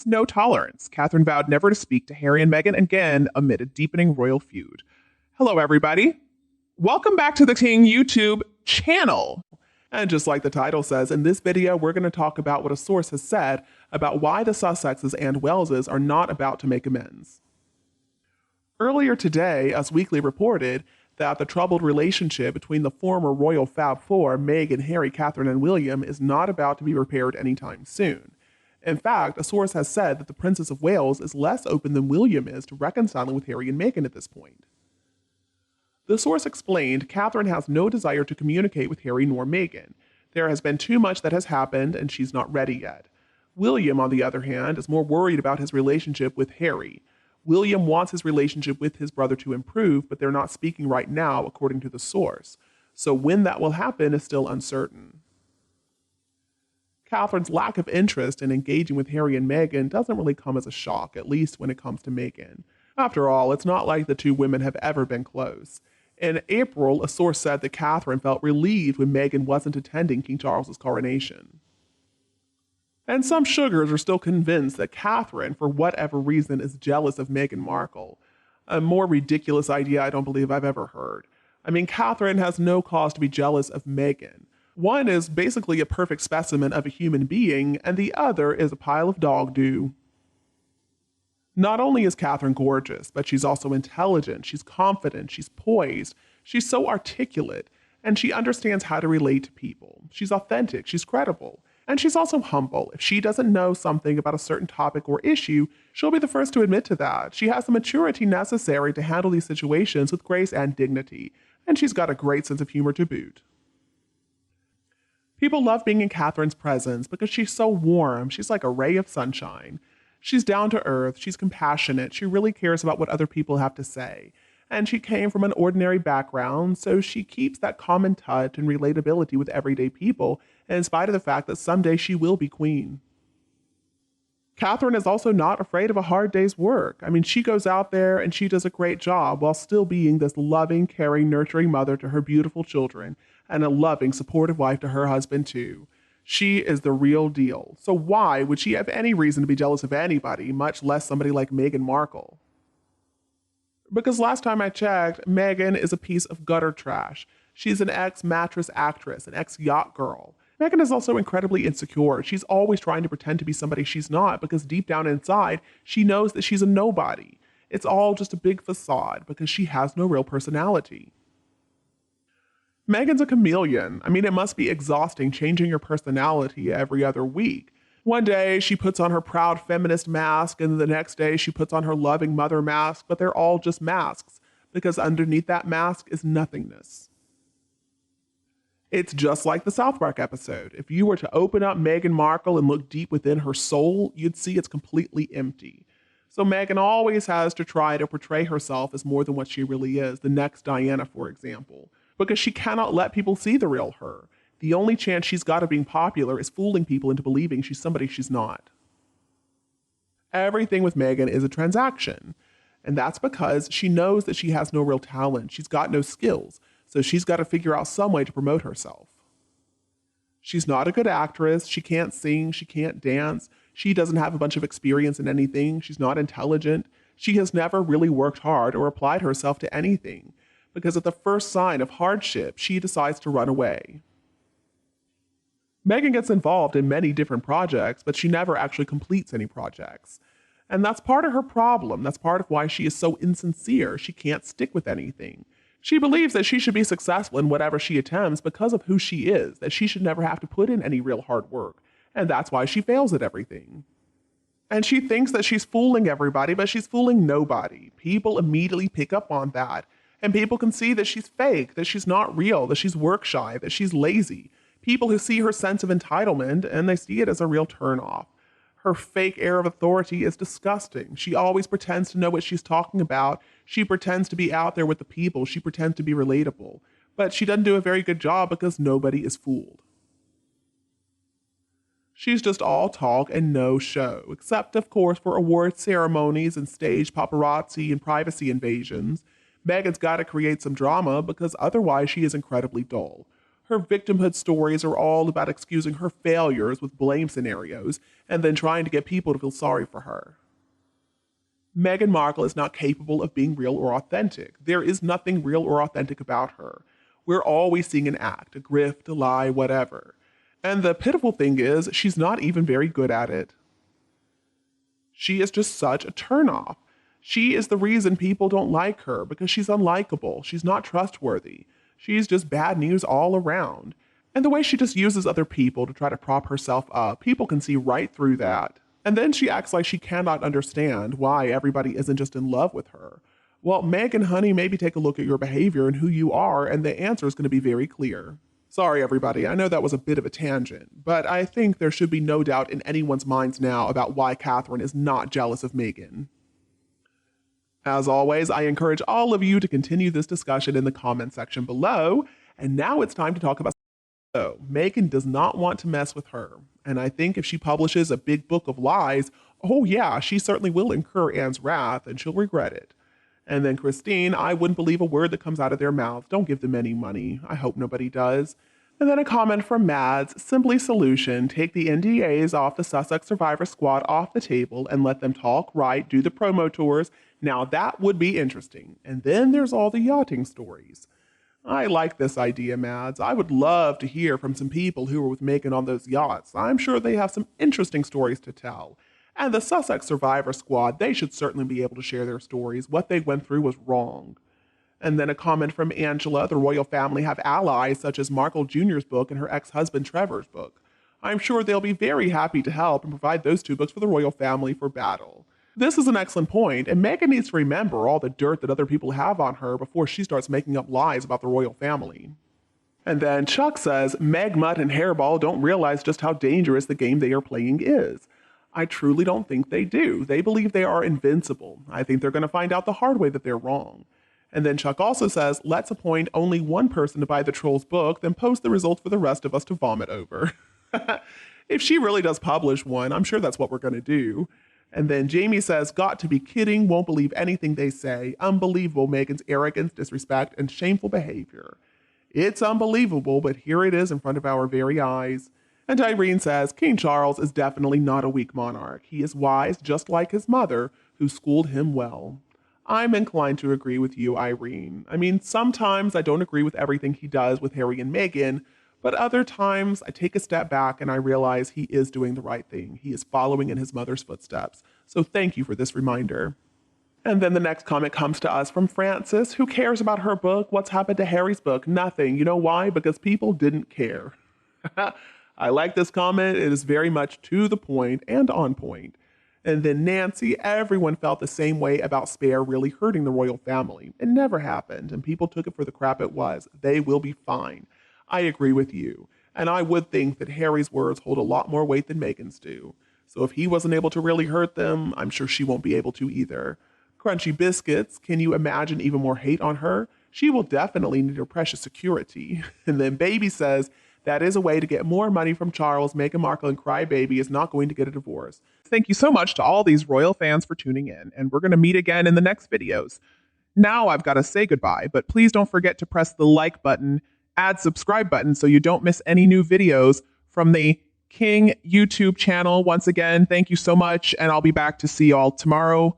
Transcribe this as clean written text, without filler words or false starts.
no tolerance. Catherine vowed never to speak to Harry and Meghan again amid a deepening royal feud. Hello, everybody. Welcome back to the King YouTube channel. And just like the title says, in this video, we're going to talk about what a source has said about why the Sussexes and Welleses are not about to make amends. Earlier today, Us Weekly reported that the troubled relationship between the former royal Fab Four, Meghan, Harry, Catherine, and William, is not about to be repaired anytime soon. In fact, a source has said that the Princess of Wales is less open than William is to reconciling with Harry and Meghan at this point. The source explained Catherine has no desire to communicate with Harry nor Meghan. There has been too much that has happened, and she's not ready yet. William, on the other hand, is more worried about his relationship with Harry. William wants his relationship with his brother to improve, but they're not speaking right now, according to the source. So when that will happen is still uncertain. Catherine's lack of interest in engaging with Harry and Meghan doesn't really come as a shock, at least when it comes to Meghan. After all, it's not like the two women have ever been close. In April, a source said that Catherine felt relieved when Meghan wasn't attending King Charles's coronation. And some sugars are still convinced that Catherine, for whatever reason, is jealous of Meghan Markle. A more ridiculous idea I don't believe I've ever heard. I mean, Catherine has no cause to be jealous of Meghan. One is basically a perfect specimen of a human being, and the other is a pile of dog doo. Not only is Catherine gorgeous, but she's also intelligent, she's confident, she's poised, she's so articulate, and she understands how to relate to people. She's authentic, she's credible, and she's also humble. If she doesn't know something about a certain topic or issue, she'll be the first to admit to that. She has the maturity necessary to handle these situations with grace and dignity, and she's got a great sense of humor to boot. People love being in Catherine's presence because she's so warm. She's like a ray of sunshine. She's down to earth. She's compassionate. She really cares about what other people have to say. And she came from an ordinary background, so she keeps that common touch and relatability with everyday people, in spite of the fact that someday she will be queen. Catherine is also not afraid of a hard day's work. I mean, she goes out there and she does a great job while still being this loving, caring, nurturing mother to her beautiful children, and a loving, supportive wife to her husband too. She is the real deal. So why would she have any reason to be jealous of anybody, much less somebody like Meghan Markle? Because last time I checked, Meghan is a piece of gutter trash. She's an ex-mattress actress, an ex-yacht girl. Meghan is also incredibly insecure. She's always trying to pretend to be somebody she's not because deep down inside, she knows that she's a nobody. It's all just a big facade because she has no real personality. Meghan's a chameleon. I mean, it must be exhausting changing your personality every other week. One day she puts on her proud feminist mask, and the next day she puts on her loving mother mask, but they're all just masks because underneath that mask is nothingness. It's just like the South Park episode. If you were to open up Meghan Markle and look deep within her soul, you'd see it's completely empty. So Meghan always has to try to portray herself as more than what she really is, the next Diana, for example, because she cannot let people see the real her. The only chance she's got of being popular is fooling people into believing she's somebody she's not. Everything with Meghan is a transaction, and that's because she knows that she has no real talent. She's got no skills. So she's got to figure out some way to promote herself. She's not a good actress. She can't sing. She can't dance. She doesn't have a bunch of experience in anything. She's not intelligent. She has never really worked hard or applied herself to anything because at the first sign of hardship, she decides to run away. Meghan gets involved in many different projects, but she never actually completes any projects. And that's part of her problem. That's part of why she is so insincere. She can't stick with anything. She believes that she should be successful in whatever she attempts because of who she is, that she should never have to put in any real hard work, and that's why she fails at everything. And she thinks that she's fooling everybody, but she's fooling nobody. People immediately pick up on that, and people can see that she's fake, that she's not real, that she's work shy, that she's lazy. People who see her sense of entitlement, and they see it as a real turnoff. Her fake air of authority is disgusting. She always pretends to know what she's talking about. She pretends to be out there with the people. She pretends to be relatable. But she doesn't do a very good job because nobody is fooled. She's just all talk and no show, except, of course, for award ceremonies and stage paparazzi and privacy invasions. Meghan's got to create some drama because otherwise she is incredibly dull. Her victimhood stories are all about excusing her failures with blame scenarios and then trying to get people to feel sorry for her. Meghan Markle is not capable of being real or authentic. There is nothing real or authentic about her. We're always seeing an act, a grift, a lie, whatever. And the pitiful thing is, she's not even very good at it. She is just such a turnoff. She is the reason people don't like her, because she's unlikable. She's not trustworthy. She's just bad news all around. And the way she just uses other people to try to prop herself up, people can see right through that. And then she acts like she cannot understand why everybody isn't just in love with her. Well, Meghan, honey, maybe take a look at your behavior and who you are, and the answer is going to be very clear. Sorry, everybody, I know that was a bit of a tangent, but I think there should be no doubt in anyone's minds now about why Catherine is not jealous of Meghan. As always, I encourage all of you to continue this discussion in the comment section below, and now it's time to talk about Meghan does not want to mess with her, and I think if she publishes a big book of lies, oh yeah, she certainly will incur Anne's wrath, and she'll regret it. And then Christine, I wouldn't believe a word that comes out of their mouth. Don't give them any money. I hope nobody does. And then a comment from Mads, simply solution, take the NDAs off the Sussex Survivor Squad off the table and let them talk right, do the promo tours. Now that would be interesting. And then there's all the yachting stories. I like this idea, Mads. I would love to hear from some people who were with Meghan on those yachts. I'm sure they have some interesting stories to tell. And the Sussex Survivor Squad, they should certainly be able to share their stories. What they went through was wrong. And then a comment from Angela, the royal family have allies such as Markle Jr.'s book and her ex-husband Trevor's book. I'm sure they'll be very happy to help and provide those two books for the royal family for battle. This is an excellent point, and Meghan needs to remember all the dirt that other people have on her before she starts making up lies about the royal family. And then Chuck says, Meg Mutt and Hairball don't realize just how dangerous the game they are playing is. I truly don't think they do. They believe they are invincible. I think they're going to find out the hard way that they're wrong. And then Chuck also says, let's appoint only one person to buy the Trolls book, then post the results for the rest of us to vomit over. If she really does publish one, I'm sure that's what we're going to do. And then Jamie says, got to be kidding, won't believe anything they say. Unbelievable, Meghan's arrogance, disrespect, and shameful behavior. It's unbelievable, but here it is in front of our very eyes. And Irene says, King Charles is definitely not a weak monarch. He is wise, just like his mother, who schooled him well. I'm inclined to agree with you, Irene. I mean, sometimes I don't agree with everything he does with Harry and Meghan, but other times I take a step back and I realize he is doing the right thing. He is following in his mother's footsteps. So thank you for this reminder. And then the next comment comes to us from Frances. Who cares about her book? What's happened to Harry's book? Nothing. You know why? Because people didn't care. I like this comment. It is very much to the point and on point. And then Nancy, everyone felt the same way about Spare really hurting the royal family. It never happened, and people took it for the crap it was. They will be fine. I agree with you. And I would think that Harry's words hold a lot more weight than Meghan's do. So if he wasn't able to really hurt them, I'm sure she won't be able to either. Crunchy Biscuits, can you imagine even more hate on her? She will definitely need her precious security. And then Baby says, that is a way to get more money from Charles. Meghan Markle and Crybaby is not going to get a divorce. Thank you so much to all these royal fans for tuning in, and we're going to meet again in the next videos. Now I've got to say goodbye, but please don't forget to press the like button, add subscribe button so you don't miss any new videos from the King YouTube channel. Once again, thank you so much, and I'll be back to see y'all tomorrow.